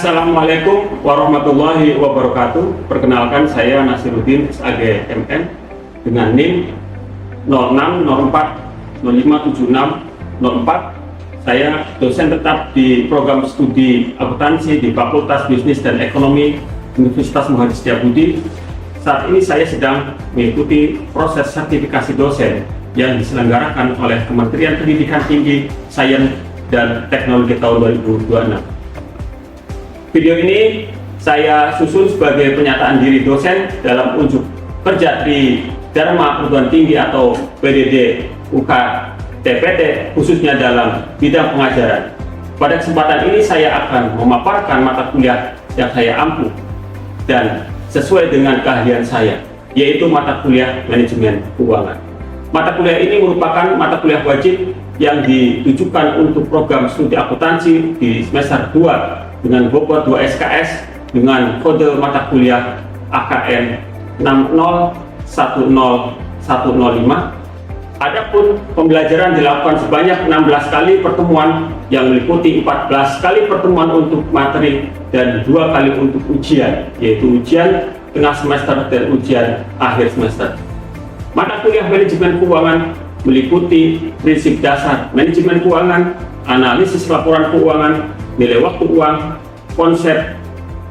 Assalamualaikum warahmatullahi wabarakatuh. Perkenalkan, saya Nasiruddin SAG MN dengan NIM 0604057604. Saya dosen tetap di program studi akuntansi di Fakultas Bisnis dan Ekonomi Universitas Muhammad Setiabudi. Saat ini saya sedang mengikuti proses sertifikasi dosen yang diselenggarakan oleh Kementerian Pendidikan Tinggi, Sains dan Teknologi tahun 2026. Video ini saya susun sebagai pernyataan diri dosen dalam unjuk kerja di Dharma Perguruan Tinggi atau PDD UK TPT, khususnya dalam bidang pengajaran. Pada kesempatan ini saya akan memaparkan mata kuliah yang saya ampu dan sesuai dengan keahlian saya, yaitu mata kuliah manajemen keuangan. Mata kuliah ini merupakan mata kuliah wajib yang ditujukan untuk program studi akuntansi di semester 2 dengan bobot 2 SKS dengan kode mata kuliah AKN 6010105. Adapun pembelajaran dilakukan sebanyak 16 kali pertemuan yang meliputi 14 kali pertemuan untuk materi dan 2 kali untuk ujian, yaitu ujian tengah semester dan ujian akhir semester. Mata kuliah manajemen keuangan meliputi prinsip dasar manajemen keuangan, analisis laporan keuangan, nilai waktu uang, konsep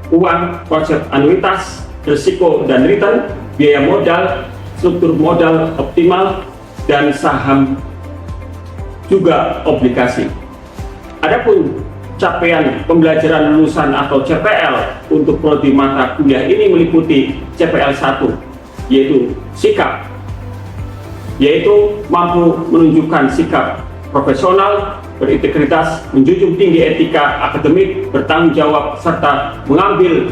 uang, konsep anuitas, risiko dan return, biaya modal, struktur modal optimal, dan saham juga obligasi. Adapun capaian pembelajaran lulusan atau CPL untuk prodi mata kuliah ini meliputi CPL 1, yaitu sikap, yaitu mampu menunjukkan sikap profesional, berintegritas, menjunjung tinggi etika akademik, bertanggung jawab, serta mengambil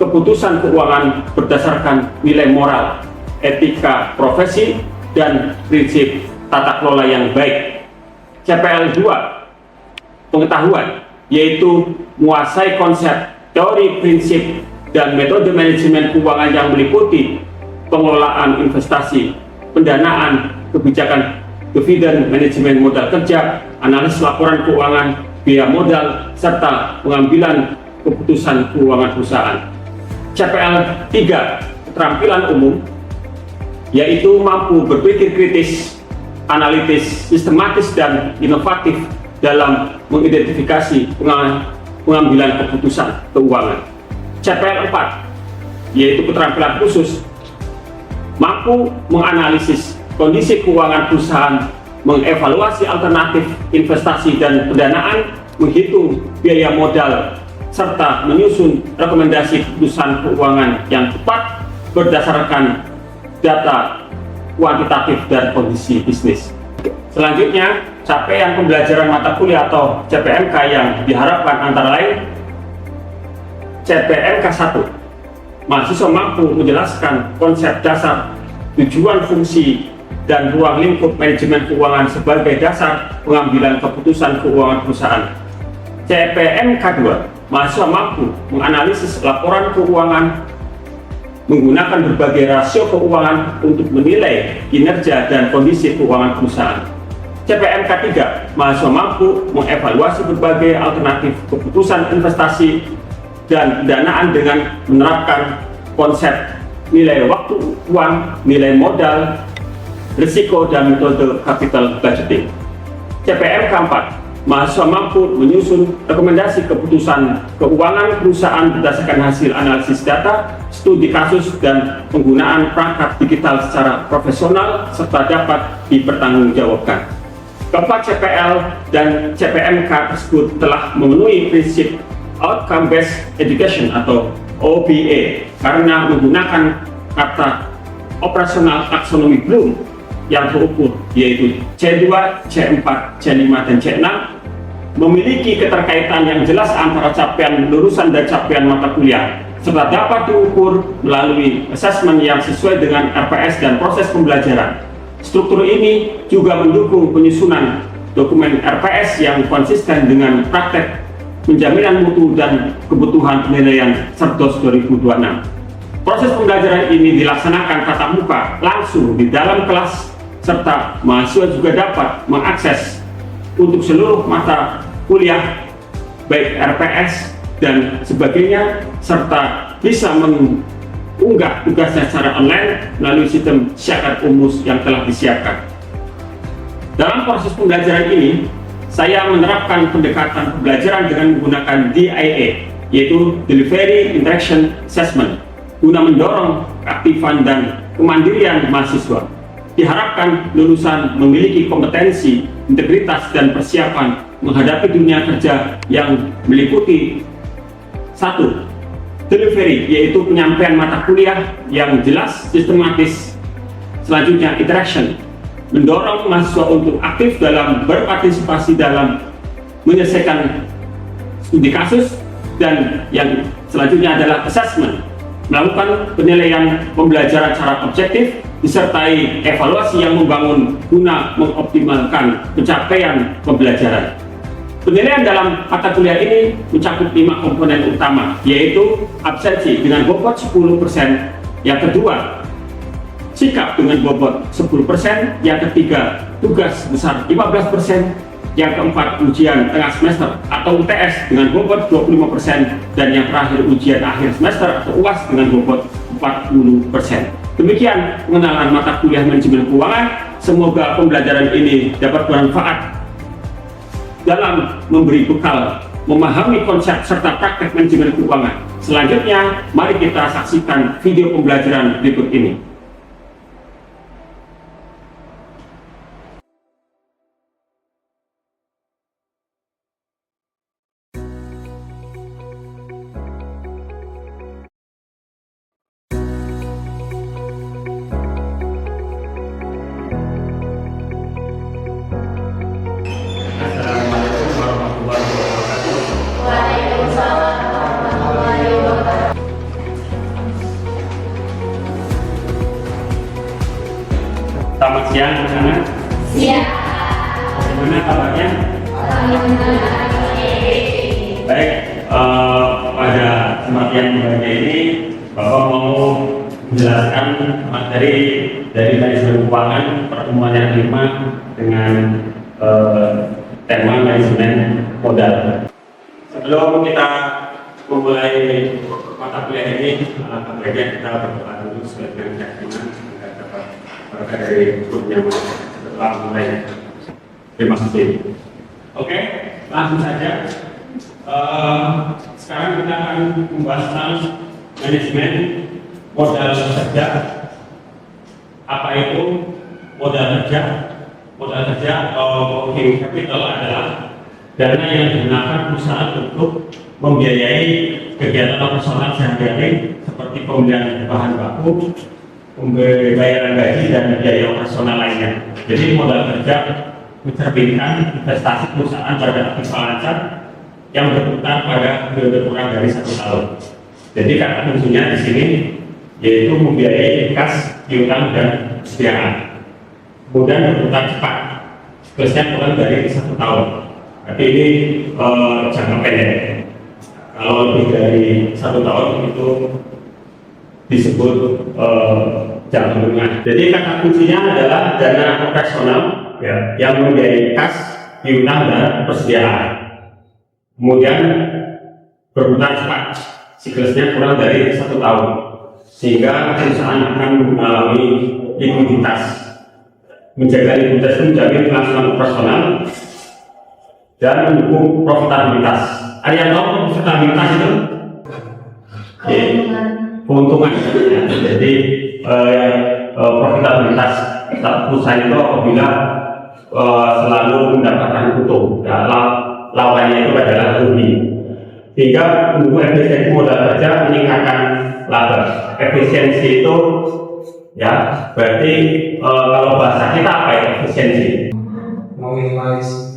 keputusan keuangan berdasarkan nilai moral, etika profesi, dan prinsip tata kelola yang baik. CPL 2, pengetahuan, yaitu menguasai konsep, teori, prinsip, dan metode manajemen keuangan yang meliputi pengelolaan investasi, pendanaan, kebijakan dividen, manajemen modal kerja, analisis laporan keuangan, biaya modal, serta pengambilan keputusan keuangan perusahaan. CPL 3, keterampilan umum, yaitu mampu berpikir kritis, analitis, sistematis, dan inovatif dalam mengidentifikasi pengambilan keputusan keuangan. CPL 4, yaitu keterampilan khusus, mampu menganalisis kondisi keuangan perusahaan, mengevaluasi alternatif investasi dan pendanaan, menghitung biaya modal, serta menyusun rekomendasi keputusan keuangan yang tepat berdasarkan data kuantitatif dan kondisi bisnis. Selanjutnya, capaian pembelajaran mata kuliah atau CPMK yang diharapkan antara lain: CPMK 1, mahasiswa mampu menjelaskan konsep dasar, tujuan, fungsi, dan ruang lingkup manajemen keuangan sebagai dasar pengambilan keputusan keuangan perusahaan. CPMK 2, mahasiswa mampu menganalisis laporan keuangan menggunakan berbagai rasio keuangan untuk menilai kinerja dan kondisi keuangan perusahaan. CPMK 3, mahasiswa mampu mengevaluasi berbagai alternatif keputusan investasi dan pendanaan dengan menerapkan konsep nilai waktu uang, nilai modal, risiko, dan metode capital budgeting. CPMK 4, mahasiswa mampu menyusun rekomendasi keputusan keuangan perusahaan berdasarkan hasil analisis data, studi kasus, dan penggunaan perangkat digital secara profesional serta dapat dipertanggungjawabkan. Keempat CPL dan CPMK tersebut telah memenuhi prinsip Outcome Based Education atau OBE karena menggunakan kata operasional taksonomi Bloom yang terukur, yaitu C2, C4, C5, dan C6, memiliki keterkaitan yang jelas antara capaian lulusan dan capaian mata kuliah, serta dapat diukur melalui asesmen yang sesuai dengan RPS dan proses pembelajaran. Struktur ini juga mendukung penyusunan dokumen RPS yang konsisten dengan praktek penjaminan mutu dan kebutuhan penilaian Cerdos 2026. Proses pembelajaran ini dilaksanakan tatap muka langsung di dalam kelas, serta mahasiswa juga dapat mengakses untuk seluruh mata kuliah baik RPS dan sebagainya, serta bisa mengunggah tugasnya secara online melalui sistem syarat umus yang telah disiapkan. Dalam proses pembelajaran ini, saya menerapkan pendekatan pembelajaran dengan menggunakan DIA, yaitu Delivery Interaction Assessment, guna mendorong keaktifan dan kemandirian mahasiswa. Diharapkan lulusan memiliki kompetensi, integritas, dan persiapan menghadapi dunia kerja yang meliputi 1. Delivery, yaitu penyampaian mata kuliah yang jelas, sistematis. Selanjutnya, interaction, mendorong mahasiswa untuk aktif dalam berpartisipasi dalam menyelesaikan studi kasus. Dan yang selanjutnya adalah assessment, melakukan penilaian pembelajaran secara objektif disertai evaluasi yang membangun guna mengoptimalkan pencapaian pembelajaran. Penilaian dalam mata kuliah ini mencakup 5 komponen utama, yaitu absensi dengan bobot 10%, yang kedua sikap dengan bobot 10%, yang ketiga tugas besar 15%, yang keempat ujian tengah semester atau UTS dengan bobot 25%, dan yang terakhir ujian akhir semester atau UAS dengan bobot 40%. Demikian pengenalan mata kuliah manajemen keuangan. Semoga pembelajaran ini dapat bermanfaat dalam memberi bekal memahami konsep serta praktek manajemen keuangan. Selanjutnya, mari kita saksikan video pembelajaran berikut ini. Assalamualaikum warahmatullahi wabarakatuh. Waalaikumsalam warahmatullahi wabarakatuh. Selamat siang, anak-anak. Siap. Bagaimana kabarnya? Alhamdulillah. Baik, pada kesempatan yang ini Bapak mau menjelaskan materi dari manajemen keuangan pertemuan yang kelima dengan tema manajemen modal. Sebelum kita memulai mata kuliah ini, baiknya kita berdoa dulu sebagai keyakinan agar dapat berkah dari kurnia setelah mulai. Terima kasih. Oke, langsung saja. Sekarang kita akan membahas tentang manajemen modal kerja. Apa itu modal kerja? Modal kerja atau working capital adalah dana yang digunakan perusahaan untuk membiayai kegiatan operasional sehari-hari seperti pembelian bahan baku, pembayaran gaji, dan biaya operasional lainnya. Jadi modal kerja mencerminkan investasi perusahaan pada aktiva lancar yang berputar pada periode kurang dari 1 tahun. Jadi kata kuncinya di sini yaitu membiayai kas, piutang, dan persediaan. Kemudian berputar cepat, siklusnya kurang dari 1 tahun. Berarti ini jangka pendek. Kalau lebih dari 1 tahun itu disebut jangka menengah. Jadi kata kuncinya adalah dana operasional ya, yang membiayai kas, piutang, dan persediaan. Kemudian berputar cepat, siklusnya kurang dari 1 tahun, sehingga perusahaan akan mengalami likuiditas. Menjaga likuiditas itu menjamin kelangsungan operasional dan mendukung profitabilitas. Ada yang tahu profitabilitas itu? Keuntungan. Ya. Jadi profitabilitas perusahaan itu apabila selalu mendapatkan untung. Ya, lawannya itu adalah rugi. Sehingga mendukung efisiensi modal kerja, meningkatkan laba. Efisiensi itu ya berarti kalau bahasa kita apa ya efisiensi?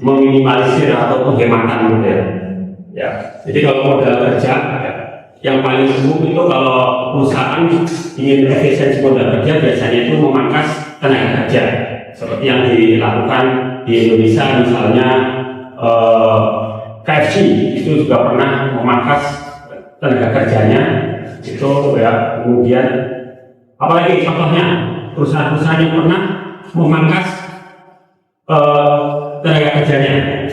Meminimalisir atau penghematan modal. Ya, jadi kalau modal kerja ya, yang paling umum itu kalau perusahaan ingin efisiensi modal kerja biasanya itu memangkas tenaga kerja seperti yang dilakukan di Indonesia, misalnya KFC itu juga pernah memangkas tenaga kerjanya itu ya. Kemudian apalagi contohnya perusahaan-perusahaan yang pernah memangkas tenaga kerjanya,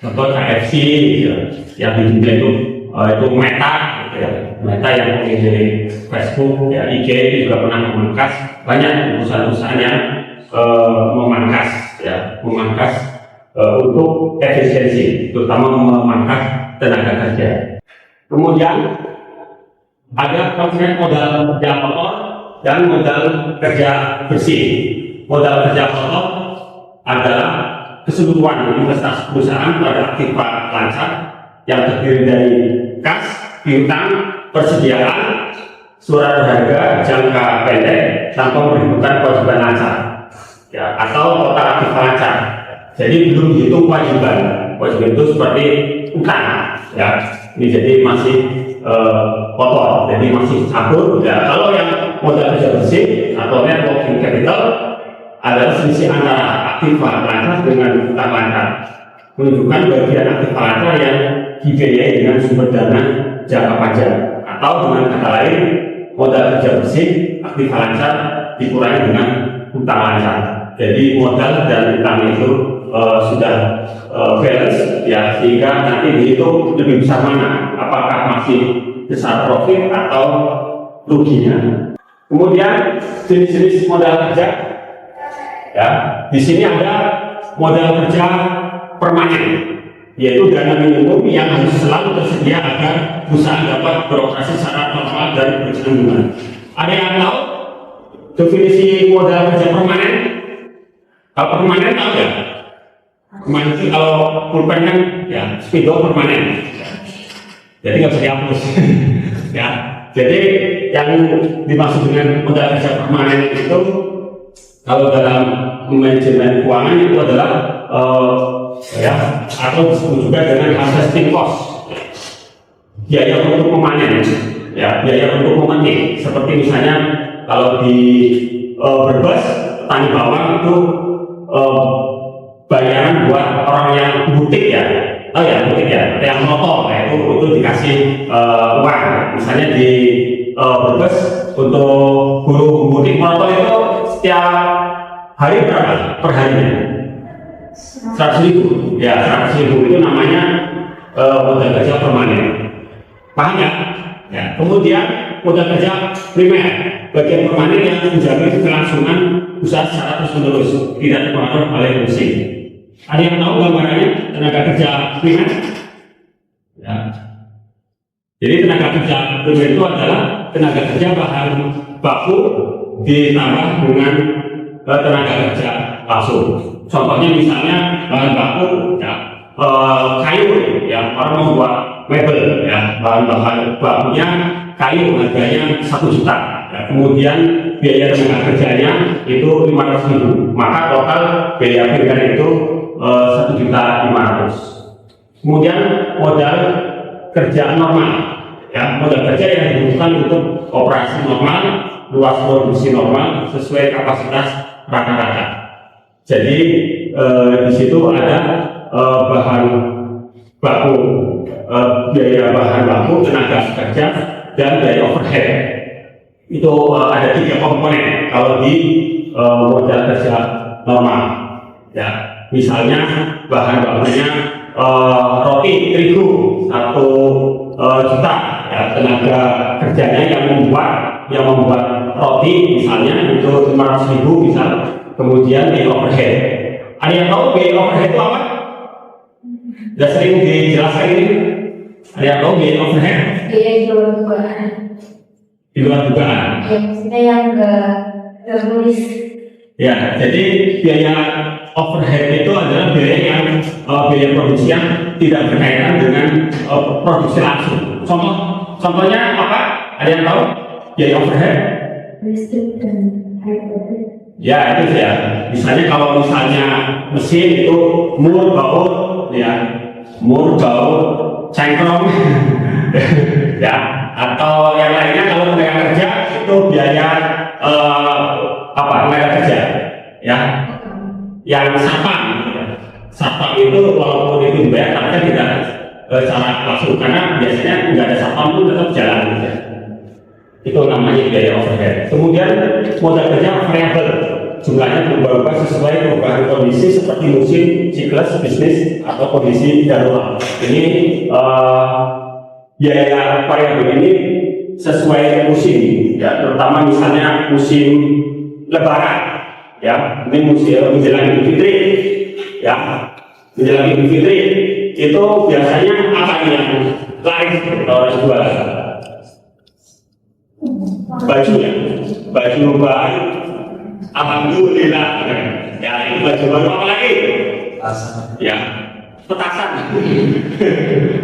contoh KFC gitu, yang di dunia itu itu Meta, gitu ya. Meta yang memiliki Facebook, ya, IG itu juga pernah memangkas banyak perusahaan-perusahaan yang memangkas untuk efisiensi, terutama memangkas tenaga kerja. Kemudian ada konsep modal kerja kotor dan modal kerja bersih. Modal kerja kotor adalah keseluruhan investasi perusahaan pada aktiva lancar yang terdiri dari kas, piutang, persediaan, surat berharga jangka pendek tanpa menimbulkan kewajiban lancar, ya, atau total aktiva lancar. Jadi belum dihitung kewajiban. Kewajiban itu seperti utang, ya. Ini jadi masih kotor, jadi masih campur. Ya, kalau yang modal kerja bersih atau net working capital adalah selisih antara aktiva lancar dengan utang lancar, menunjukkan bagian aktiva lancar yang dibiayai dengan sumber dana jangka panjang, atau dengan kata lain modal kerja bersih aktiva lancar dikurangi dengan utang lancar. Jadi modal dan utang itu sudah balance, ya, sehingga nanti dihitung lebih besar mana, apakah masih besar profit atau ruginya. Kemudian jenis-jenis modal kerja, ya, di sini ada modal kerja permanen, yaitu dana minimum yang harus selalu tersedia agar perusahaan dapat beroperasi secara normal dan berkesinambungan. Ada yang tahu definisi modal kerja permanen? Kalau permanen tahu ya? Permanen itu kalau pulpen kan ya spidol permanen, jadi nggak bisa dihapus. Ya, jadi yang dimaksud dengan modal kerja permanen itu kalau dalam manajemen keuangan itu adalah ya, atau disebut juga dengan harvesting cost, biaya untuk memanen, ya, biaya untuk memetik. Seperti misalnya kalau di Brebes petani bawang itu bayaran buat orang yang butik, ya, oh ya butik, ya, yang motor, ya, itu dikasih uang. Misalnya di Brebes untuk guru butik motor itu setiap hari berapa per harinya? 100.000, ya, 100.000 itu namanya modal kerja permanen. Paham ya? Ya. Kemudian modal kerja primer, bagian permanen yang menjamin kelangsungan usaha secara terus-menerus, tidak terpengaruh oleh musim. Ada yang tahu gambarannya tenaga kerja primer? Ya. Jadi tenaga kerja primer itu adalah tenaga kerja bahan baku ditambah dengan tenaga kerja langsung. Contohnya misalnya bahan baku, ya, kayu, ya, orang membuat mebel, ya, bahan bakunya kayu, harganya 1 juta, ya, kemudian biaya tenaga kerjanya itu 500.000, maka total biaya piringan itu 1.500.000. Kemudian modal kerja normal, ya, modal kerja yang dibutuhkan untuk operasi normal, luas produksi normal sesuai kapasitas rata-rata. Jadi di situ ada bahan baku, biaya bahan baku, tenaga kerja, dan biaya overhead. Itu ada 3 komponen kalau di modal kerja normal. Ya, misalnya bahan bakunya roti terigu 1 juta, ya, tenaga kerjanya yang membuat roti misalnya itu 500.000 misal. Kemudian biaya overhead. Ada yang tahu biaya overhead itu apa? Sudah sering dijelaskan ini. Ada yang tahu biaya overhead? Biaya di luar dugaan. Di luar dugaan. Ya, maksudnya yang nggak tertulis. Ya, jadi biaya overhead itu adalah biaya yang biaya produksi yang tidak berkaitan dengan produksi langsung. Contohnya apa? Ada yang tahu biaya overhead? Listrik dan air bersih. Ya, itu ya. Misalnya kalau misalnya mesin itu mur baut, ya, mur baut cengkrong, ya, atau yang lainnya. Kalau tenaga kerja itu biaya apa? Tenaga kerja, ya, yang satpam. Satpam itu walaupun itu dibayar, tapi tidak secara langsung, karena biasanya nggak ada satpam itu tetap jalan, ya. Itu namanya biaya overhead. Kemudian modal kerja variabel, jumlahnya berubah-ubah sesuai perubahan kondisi seperti musim, siklus bisnis, atau kondisi darurat. Ini biaya variabel ini sesuai musim, ya, terutama misalnya musim Lebaran, ya, ini musim menjelang Idul Fitri, ya, menjelang Idul Fitri itu biasanya apa yang laris orang jual? Baju, ya, baju baru, alhamdulillah, ya, itu baju baru apa lagi? Ya, petasan,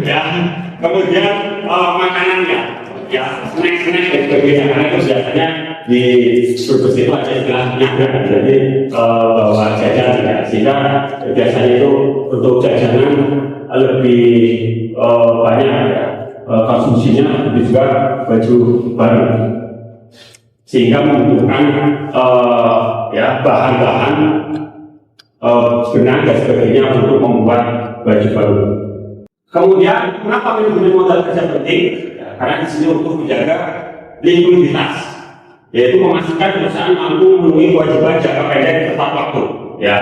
ya, kemudian makanannya, ya, snack-snack dan sebagainya. Karena itu biasanya di Brebes itu ada istilahnya, jadi bawa jajan, ya, sehingga biasanya itu untuk jajanan lebih banyak, ya, konsumsinya, lebih juga baju baru, sehingga membutuhkan ya, bahan-bahan benang dan sebagainya untuk membuat baju baru. Kemudian, kenapa manajemen modal kerja penting? Ya, karena di sini untuk menjaga likuiditas, yaitu memastikan perusahaan mampu memenuhi kewajiban jangka pendek tepat waktu. Ya,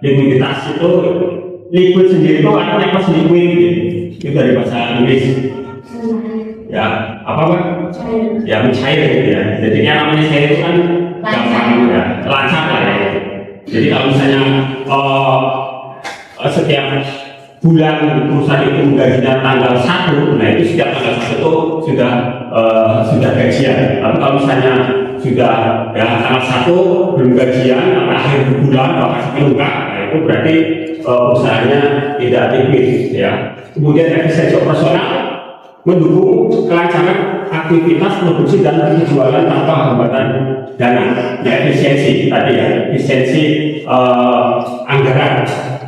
likuiditas itu, liquid sendiri itu artinya apa sih liquid? Itu dari bahasa Inggris. Ya, apa Pak? Ya, mencair gitu ya. Jadi yang namanya cair itu kan gampang, ya, lancar lah ya. Jadi kalau misalnya setiap bulan perusahaan itu menggajinya tanggal 1, nah itu setiap tanggal 1 itu sudah gajian. Tapi kalau misalnya sudah, ya, tanggal 1 belum gajian, akhir bulan bahkan sampai enggak, nah itu berarti perusahaannya tidak liquid, ya. Kemudian efisiensi operasional mendukung kelancaran aktivitas produksi dan penjualan tanpa hambatan dana. Ya, efisiensi tadi, ya, efisiensi anggaran,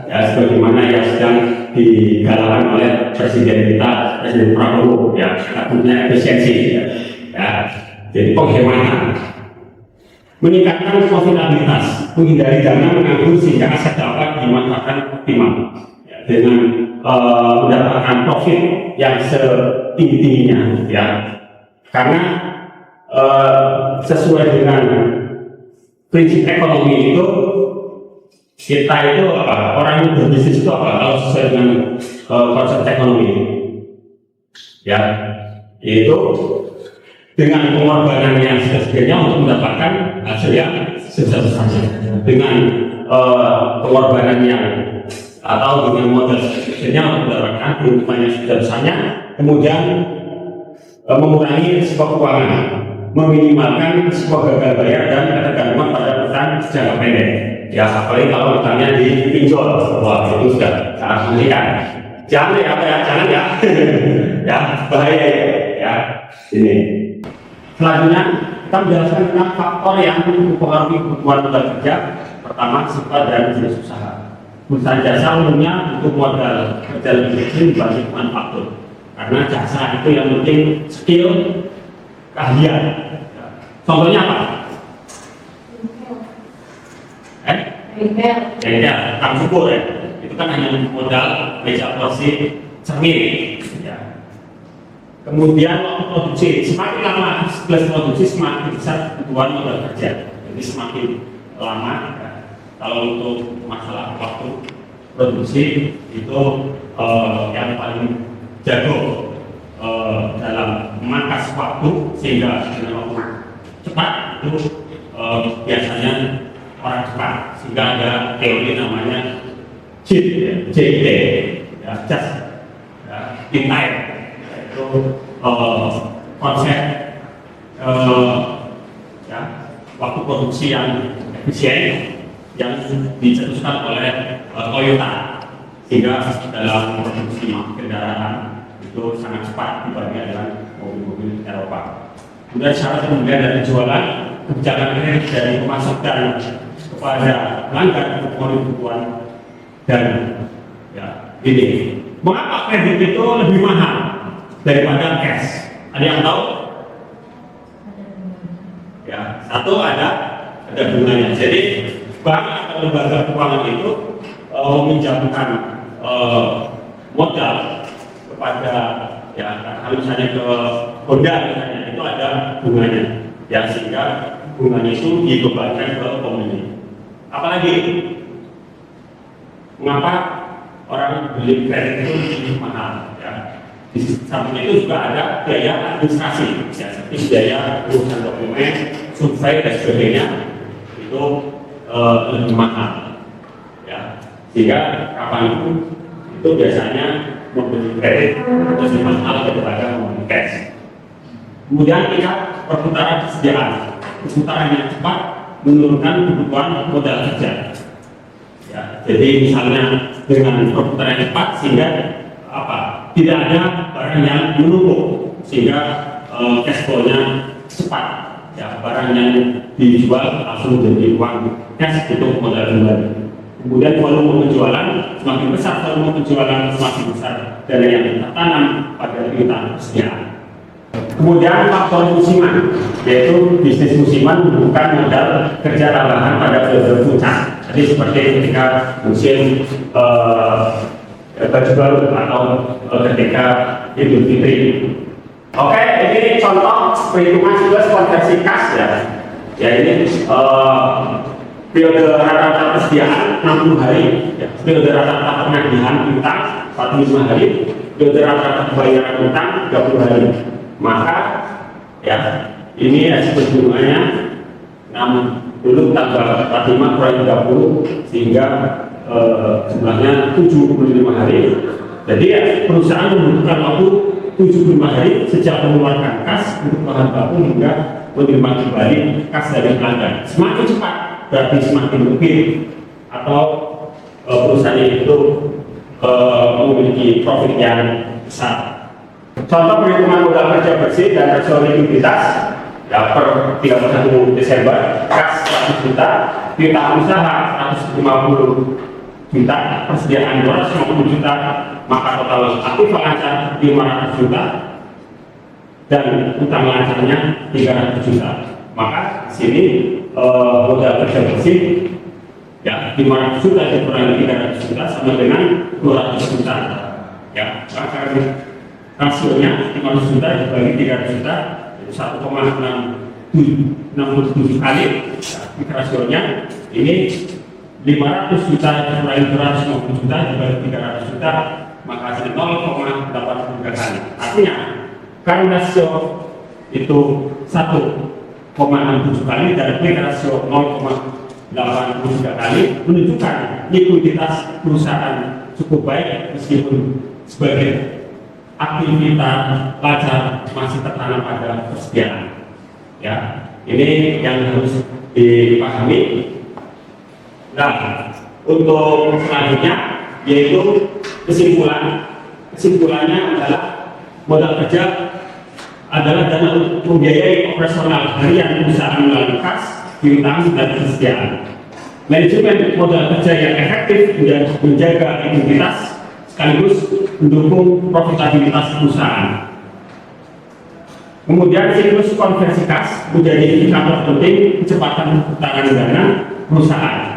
ya, sebagaimana yang sedang digalakkan oleh Presiden kita, Presiden Prabowo, ya, punya efisiensi, ya, jadi penghematan, meningkatkan profitabilitas, menghindari dana menganggur sehingga aset dapat dimanfaatkan optimal, ya, dengan mendapatkan profit yang setinggi-tingginya, ya, karena sesuai dengan prinsip ekonomi itu, kita itu apa? Orang yang berbisnis itu apa? Kalau sesuai dengan konsep ekonomi, ya, yaitu dengan pengorbanan yang sebesarnya untuk mendapatkan hasil yang sebesar-besarnya, dengan pengorbanan yang atau dengan modal sebesarnya untuk mendapatkan keuntungan yang sebesar-besarnya, kemudian mengurangi risiko keuangan, meminimalkan risiko gagal bayar dan ketergantungan pada utang jangka pendek. Ya, apalagi kalau utangnya dipinjol, wah itu sudah sangat mengerikan. Jangan ya, jangan ya, ya, bahaya ya. Ini. Selanjutnya kita menjelaskan tentang faktor yang mempengaruhi kebutuhan modal kerja. Pertama, sifat dan jenis usaha. Perusahaan jasa umumnya butuh modal kerja lebih kecil dibanding faktor. Karena jasa itu yang penting skill, keahlian. Contohnya apa? Ya, tukang cukur, ya. Itu kan hanya modal meja kursi cermin, ya. Kemudian waktu produksi, semakin lama siklus produksi semakin besar kebutuhan modal kerja. Jadi semakin lama, ya, kalau untuk masalah waktu produksi itu yang paling jago dalam memangkas waktu sehingga dengan waktu cepat itu biasanya orang cepat, sehingga ada teori namanya JIT, ya, JIT, ya, just, ya, in time, itu konsep ya, waktu produksi yang efisien yang dicetuskan oleh Toyota, sehingga dalam produksi kendaraan itu sangat cepat dibandingkan dengan mobil-mobil Eropa. Kemudian syarat kemudian dari penjualan, kebijakan kredit dari pemasok dan kepada pelanggan untuk kebutuhan dan, ya, ini. Mengapa kredit itu lebih mahal daripada cash? Ada yang tahu? Ya, satu ada bunganya. Jadi bank atau lembaga keuangan itu meminjamkan modal kepada, ya, kalau misalnya ke Honda misalnya, itu ada bunganya, ya, sehingga bunganya itu dibebankan ke pembeli. Apalagi mengapa orang beli kredit itu lebih mahal, ya? Di samping itu juga ada biaya administrasi, ya, seperti biaya urusan dokumen, survei dan sebagainya itu lebih mahal, ya. Sehingga kapal itu biasanya membeli kredit lebih mahal daripada membeli cash. Kemudian tingkat perputaran kesediaan, perputaran yang cepat menurunkan kebutuhan modal kerja. Ya, jadi misalnya dengan perputaran yang cepat sehingga tidak ada barang yang menumpuk sehingga cash flow-nya cepat. Ya, barang yang dijual langsung jadi uang cash untuk modal kembali. Kemudian volume penjualan semakin besar, volume penjualan semakin besar dana yang tertanam pada piutang persediaan. Kemudian faktor musiman, yaitu bisnis musiman membutuhkan modal kerja tambahan pada periode puncak. Jadi seperti ketika musim baju baru atau ketika Idul Fitri. Oke, ini contoh perhitungan siklus konversi kas ya. Ya ini periode rata-rata persediaan 60 hari, ya. Periode rata-rata penagihan utang 45 hari, periode rata-rata pembayaran utang 30 hari. Maka ya ini hasil bunganya 60 tambah 45 kurangi 30 sehingga jumlahnya 75 hari. Jadi ya, perusahaan membutuhkan waktu 75 hari sejak mengeluarkan kas untuk bahan baku hingga menerima kembali kas dari pelanggan. Semakin cepat berarti semakin lebih atau perusahaan itu memiliki profit yang besar. Contoh perhitungan modal kerja bersih dan rasio likuiditas ya, per 31 Desember kas 100 juta, piutang usaha 150 juta, persediaan 250 juta, maka total aktif lancar 500 juta dan utang lancarnya 300 juta. Maka sini modal kerja bersih ya 500 juta dikurangi 300 juta sama dengan 200 juta. Ya, maka rasionya 500 juta dibagi 300 juta 1,67 kali. Ya, rasionya ini 500 juta dikurangi 250 juta dibagi 300 juta maka hasil 0,83 kali. Artinya karena rasio itu 1,67 kali dan rasio 0,83 kali menunjukkan likuiditas perusahaan cukup baik meskipun sebagai aktivitas lancar masih tertanam pada persediaan. Ya, ini yang harus dipahami. Nah, untuk selanjutnya yaitu kesimpulannya adalah modal kerja adalah dana untuk membiayai operasional harian perusahaan melalui kas, piutang dan persediaan. Manajemen modal kerja yang efektif dan menjaga likuiditas sekaligus mendukung profitabilitas perusahaan. Kemudian siklus konversi kas menjadi indikator penting kecepatan perputaran dana perusahaan.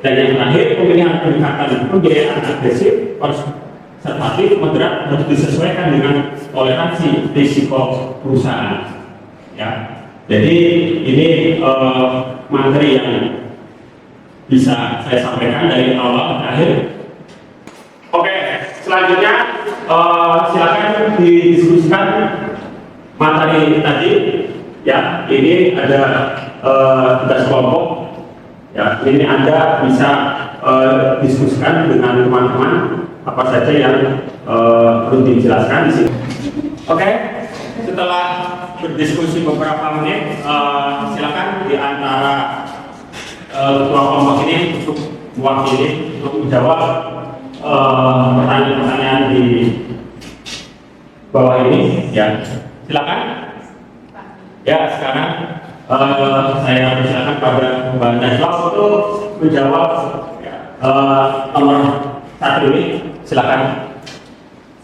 Dan yang terakhir, pemilihan pendekatan pembiayaan agresif, konservatif, moderat harus disesuaikan dengan toleransi risiko perusahaan. Ya, jadi ini materi yang bisa saya sampaikan dari awal ke akhir. Oke, selanjutnya silakan didiskusikan materi tadi. Ya, ini ada tugas kelompok. Ya, ini Anda bisa diskusikan dengan teman-teman apa saja yang perlu dijelaskan di sini. Oke, setelah berdiskusi beberapa menit, silakan di antara ketua kelompok ini untuk mewakili untuk menjawab pertanyaan-pertanyaan di bawah ini. Ya, silakan. Ya, sekarang saya persilakan pada Mbak Najwa untuk menjawab nomor 1 ini. Silakan.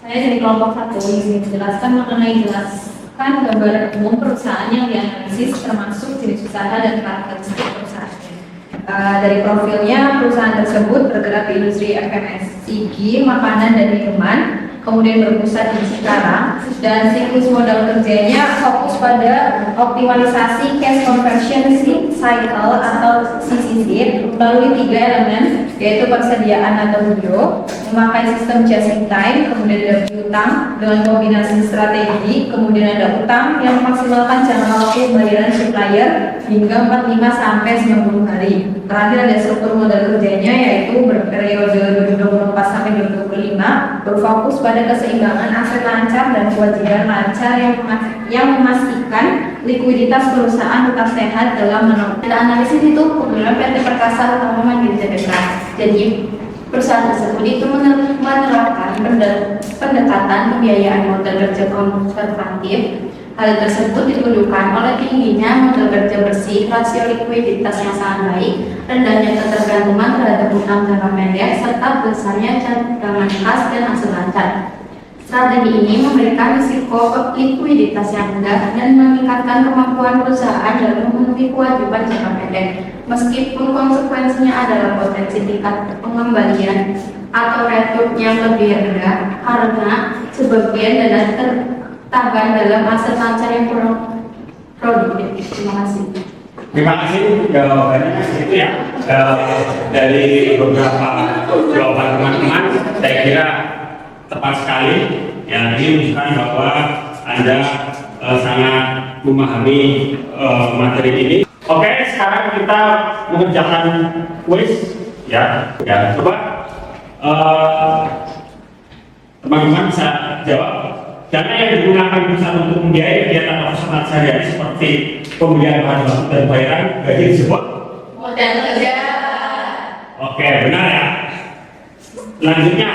Saya dari kelompok 1 ingin menjelaskan mengenai jelaskan gambaran umum perusahaan yang dianalisis termasuk jenis usaha dan karakteristik perusahaannya. Dari profilnya, perusahaan tersebut bergerak di industri FMCG, makanan dan minuman, kemudian berpusat di Cikarang, dan siklus modal kerjanya fokus pada optimalisasi cash conversion cycle atau CCC melalui 3 elemen, yaitu persediaan atau video, memakai sistem just in time, kemudian ada piutang dengan kombinasi strategi, kemudian ada utang yang memaksimalkan jangka waktu pembayaran supplier hingga 45 sampai 90 hari. Terakhir ada struktur modal kerjanya, yaitu berperiode 2024 sampai 2025, berfokus pada keseimbangan aset lancar dan kewajiban lancar yang memastikan likuiditas perusahaan tetap sehat dalam menurut analisis itu. Kemudian PT Perkasa Utama Mandiri Tbk. Jadi perusahaan tersebut itu menerapkan pendekatan pembiayaan modal kerja konservatif. Hal tersebut ditujukan oleh tingginya modal kerja bersih, rasio likuiditas yang sangat baik, rendahnya ketergantungan terhadap utang jangka pendek, serta besarnya cadangan kas dan aset lancar. Strategi ini memberikan risiko likuiditas yang rendah dan meningkatkan kemampuan perusahaan dalam memenuhi kewajiban jangka pendek, meskipun konsekuensinya adalah potensi tingkat pengembalian atau return yang lebih rendah karena sebagian dana tertahan dalam aset lancar yang kurang produktif. Terima kasih. Terima kasih jawabannya itu ya. Dari beberapa jawaban teman-teman, saya kira tepat sekali. Ya, ini menunjukkan bahwa Anda sangat memahami materi ini. Oke, sekarang kita mengerjakan kuis. Ya, coba teman-teman bisa jawab. Dana yang digunakan perusahaan untuk membiayai kegiatan operasional sehari-hari seperti pembelian bahan baku dan bayaran gaji disebut Modal kerja. Oke, benar ya. Selanjutnya,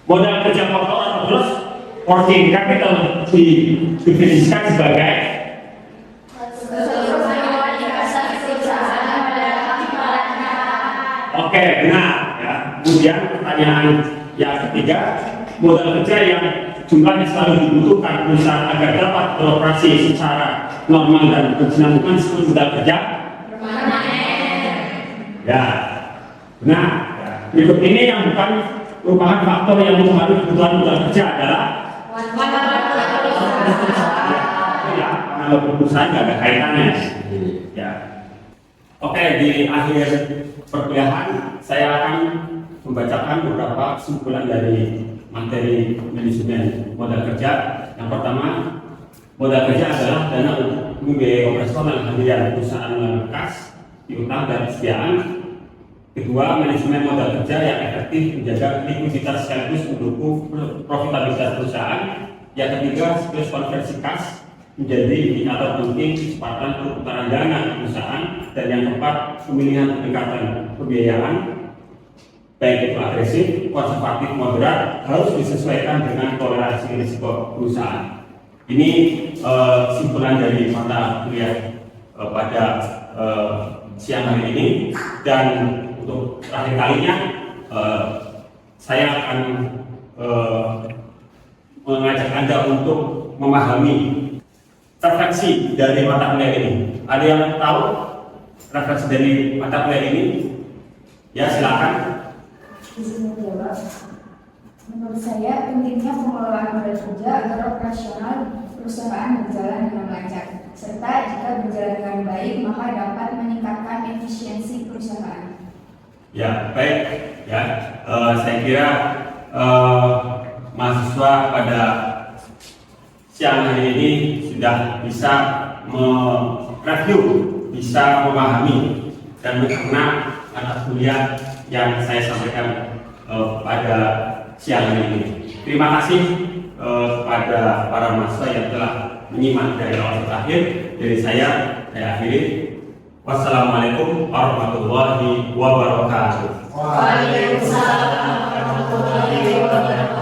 modal kerja pokok atau gross working capital didefinisikan sebagai Oke, benar ya. Kemudian pertanyaan yang ketiga, modal kerja yang jumlahnya selalu dibutuhkan perusahaan agar dapat beroperasi secara normal dan berkesinambungan disebut modal kerja permanen. Ya, benar. Ya. Berikut ini yang bukan merupakan faktor yang mempengaruhi kebutuhan modal kerja adalah ya, karena perusahaan nggak ada kaitannya. Ya. Oke, di akhir perkuliahan saya akan membacakan beberapa kesimpulan dari materi manajemen modal kerja. Yang pertama, modal kerja adalah dana untuk membiayai operasional harian perusahaan melalui kas, piutang dan persediaan. Kedua, manajemen modal kerja yang efektif menjaga likuiditas sekaligus mendukung profitabilitas perusahaan. Yang ketiga, siklus konversi kas menjadi indikator penting kecepatan perputaran dana perusahaan. Dan yang keempat, pemilihan pendekatan pembiayaan baik itu agresif, konservatif, moderat harus disesuaikan dengan toleransi risiko perusahaan. Ini kesimpulan dari mata kuliah pada siang hari ini. Dan untuk terakhir kalinya saya akan mengajak Anda untuk memahami referensi dari mata kuliah ini. Ada yang tahu referensi dari mata kuliah ini? Ya, silakan. Menurut saya, pentingnya pengelolaan modal kerja agar operasional perusahaan berjalan dengan lancar, serta jika berjalan dengan baik maka dapat meningkatkan efisiensi perusahaan. Ya, baik. Ya, saya kira mahasiswa pada siang hari ini sudah bisa mereview, bisa memahami dan mencerna mata kuliah yang saya sampaikan pada siang hari ini. Terima kasih kepada para mahasiswa yang telah menyimak dari awal sampai akhir. Dari saya akhiri. Wassalamualaikum warahmatullahi wabarakatuh. Waalaikumsalam warahmatullahi wabarakatuh.